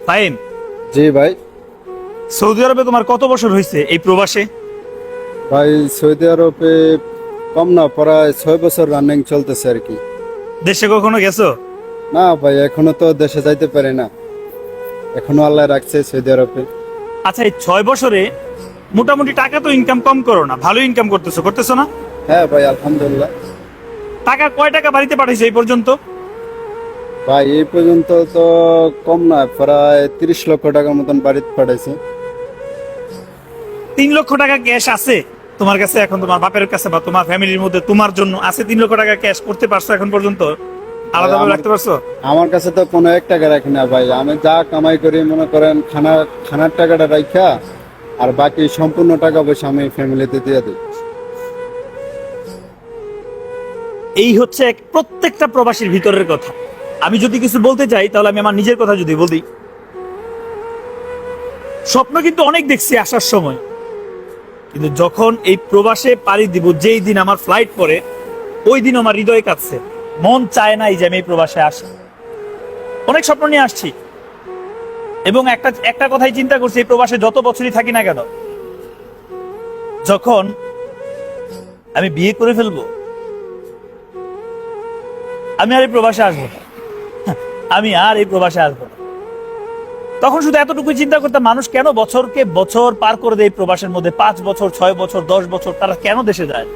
ফাহিম, জি ভাই। সৌদি আরবে তোমার কত বছর হয়েছে এই প্রবাসে? ভাই সৌদি আরবে কম না, প্রায় 6 বছর রানিং চলতেছে আর কি। দেশে কখনো গেছো? না ভাই, এখনো তো দেশে যাইতে পারি না, এখনো আল্লাহ রাখছে সৌদি আরবে। আচ্ছা, এই 6 বছরে মোটামুটি টাকা তো ইনকাম কম করো না, ভালো ইনকাম করতেছো না? হ্যাঁ ভাই, আলহামদুলিল্লাহ। টাকা কয় টাকা বাড়িতে পাঠাইছো এই পর্যন্ত? ভাই এই পর্যন্ত তো কম না, প্রায় 30 লক্ষ টাকার মতন বাড়িতে পাঠাইছে। 3 লক্ষ টাকা ক্যাশ আছে তোমার কাছে এখন, তোমার বাপের কাছে বা তোমার ফ্যামিলির মধ্যে তোমার জন্য আছে 3 লক্ষ টাকা ক্যাশ করতে পারছো এখন পর্যন্ত? আলাদাভাবে আমার রাখতে পারছো? আমার কাছে তো কোনো 1 টাকা রাখি না ভাই, আমি যা কামাই করি মনে করেন খানার টাকাটা রাখা, আর বাকি সম্পূর্ণ টাকা পয়সা আমি ফ্যামিলিতে দিয়ে দিই। এই হচ্ছে প্রত্যেকটা প্রবাসীর ভিতরের কথা। আমি যদি কিছু বলতে চাই তাহলে আমি আমার নিজের কথা যদি বলি, স্বপ্ন কিন্তু অনেক দেখছি আসার সময়, কিন্তু যখন এই প্রবাসে পাড়ি দিব, যেই দিন আমার ফ্লাইট পরে ওই দিন আমার হৃদয় কাঁদছে, মন চায় নাই যে আমি এই প্রবাসে আসি। অনেক স্বপ্ন নিয়ে আসছি এবং একটা একটা কথাই চিন্তা করছি, এই প্রবাসে যত বছরই থাকি না কেন, যখন আমি বিয়ে করে ফেলবো আমি আর এই প্রবাসে আসবো না, আমি আর এই প্রবাসে আসবো না। তখন শুধু এতটুকু চিন্তা করতাম, মানুষ কেন বছরকে বছর পার করে দেয় প্রবাসের মধ্যে, 5 বছর 6 বছর 10 বছর, তারা কেন দেশে যায়?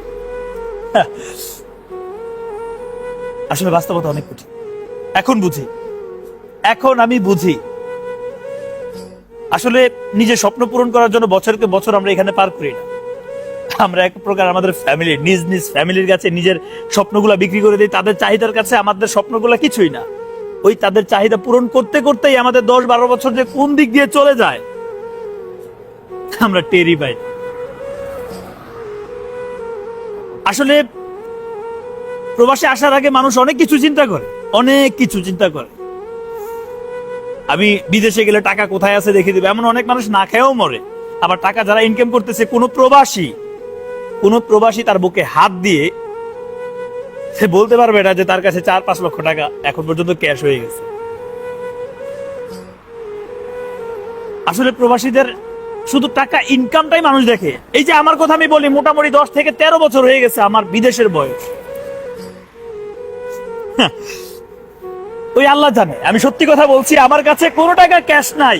আসলে বাস্তবতা অনেক কঠিন। এখন বুঝি, এখন আমি বুঝি আসলে নিজের স্বপ্ন পূরণ করার জন্য বছরকে বছর আমরা এখানে পার করি না। আমরা এক প্রকার আমাদের ফ্যামিলি, নিজ নিজ ফ্যামিলির কাছে নিজের স্বপ্নগুলা বিক্রি করে দিই, তাদের চাহিদার কাছে আমাদের স্বপ্নগুলা কিছুই না। ওই তাদের চাহিদা পূরণ করতে করতেই আমাদের 10-12 বছর যে কোন দিক দিয়ে চলে যায় আমরা টেরই পাই না। আসলে প্রবাসে আসার আগে মানুষ অনেক কিছু চিন্তা করে, অনেক কিছু চিন্তা করে। আমি বিদেশে গেলে টাকা কোথায় আছে দেখে দিবে, এমন অনেক মানুষ না খেয়েও মরে। আবার টাকা যারা ইনকাম করতেছে, কোন প্রবাসী তার বুকে হাত দিয়ে সে বলতে পারবে না যে তার কাছে 4-5 লক্ষ টাকা এখন পর্যন্ত ক্যাশ হয়ে গেছে। আসলে প্রবাসীদের শুধু টাকা ইনকামটাই মানুষ দেখে। এই যে আমার কথা আমি বলি, মোটামুটি 10 থেকে 13 বছর হয়ে গেছে আমার বিদেশের বয়স। ওই আল্লাহ জানে, আমি সত্যি কথা বলছি, আমার কাছে কোনো টাকা ক্যাশ নাই।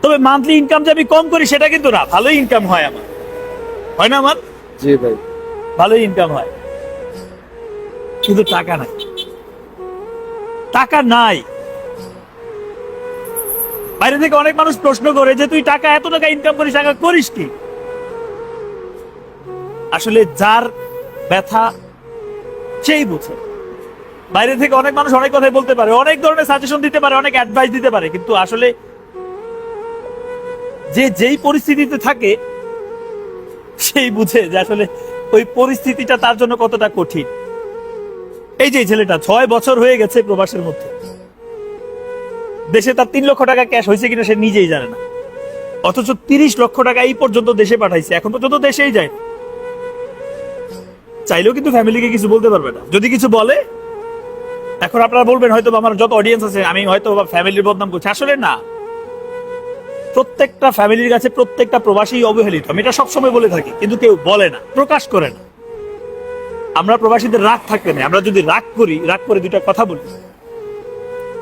তবে মান্থলি ইনকাম যে আমি কম করি সেটা কিন্তু না, ভালোই ইনকাম হয় আমার, হয় না? আমার জি ভাই। ভালোই ইনকাম হয়, কিন্তু টাকা নাই, টাকা নাই। বাইরে থেকে অনেক মানুষ প্রশ্ন করে যে তুই এত টাকা ইনকাম করিস, টাকা করিস কি? আসলে যার ব্যথা সেই বুঝে। বাইরে থেকে অনেক মানুষ অনেক কথাই বলতে পারে, অনেক ধরনের সাজেশন দিতে পারে, অনেক অ্যাডভাইস দিতে পারে, কিন্তু আসলে যে যেই পরিস্থিতিতে থাকে সেই বুঝে যে আসলে ওই পরিস্থিতিটা তার জন্য কতটা কঠিন। এই যে ছেলেটা 6 বছর হয়ে গেছে প্রবাসের মধ্যে, দেশে তার 3 লক্ষ টাকা ক্যাশ হয়েছে কিনা সে নিজেই জানে না, অথচ 30 লক্ষ টাকা এই পর্যন্ত দেশে পাঠাইছে, এখন পর্যন্ত দেশেই যায়। চাইলেও কিন্তু ফ্যামিলিকে কিছু বলতে পারবে না। যদি কিছু বলে, এখন আপনারা বলবেন হয়তো আমার যত অডিয়েন্স আছে আমি হয়তো ফ্যামিলির বদনাম করছি, আসলে না। প্রত্যেকটা ফ্যামিলির কাছে প্রত্যেকটা প্রবাসী অবহেলিত, আমি এটা সবসময় বলে থাকি, কিন্তু কেউ বলে না, প্রকাশ করে না। আমরা প্রবাসীদের রাগ থাকতে নেই, আমরা যদি রাগ করে দুইটা কথা বলি,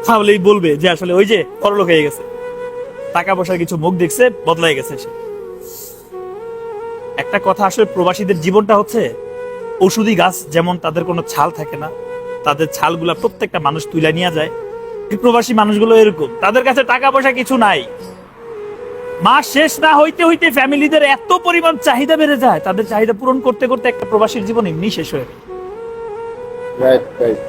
তাহলেই বলবে যে আসলে ওই যে বড়লোক হয়ে গেছে, টাকা পয়সার কিছু মুখ দেখছে, বদলাই গেছে সে। একটা কথা, আসলে প্রবাসীদের জীবনটা হচ্ছে ঔষধি গাছ, যেমন তাদের কোনো ছাল থাকে না, তাদের ছালগুলা প্রত্যেকটা মানুষ তুলে নিয়ে যায়। এই প্রবাসী মানুষগুলো এরকম, তাদের কাছে টাকা পয়সা কিছু নাই। মাস শেষ না হইতে হইতে ফ্যামিলিদের এত পরিমাণ চাহিদা বেড়ে যায়, তাদের চাহিদা পূরণ করতে করতে একটা প্রবাসীর জীবন এমনি শেষ হয়ে যায়। Right right.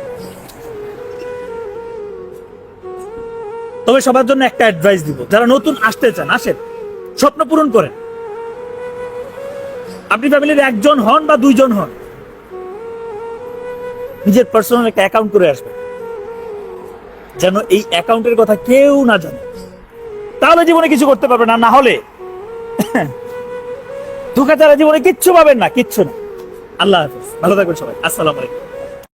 তবে সবার জন্য একটা অ্যাডভাইস দিব, যারা নতুন আসতে চান, আসেন, স্বপ্ন পূরণ করেন। আপনি ফ্যামিলির একজন হন বা 2 জন হন, নিজের পার্সোনাল একটা অ্যাকাউন্ট করে আসবেন, যেন এই অ্যাকাউন্টের কথা কেউ না জানে। তাহলে জীবনে কিছু করতে পারবেন না, না হলে ধোঁকা ছাড়া জীবনে কিচ্ছু পাবেন না, কিচ্ছু না। আল্লাহ হাফেজ, ভালো থাকবেন সবাই, আসসালামু আলাইকুম।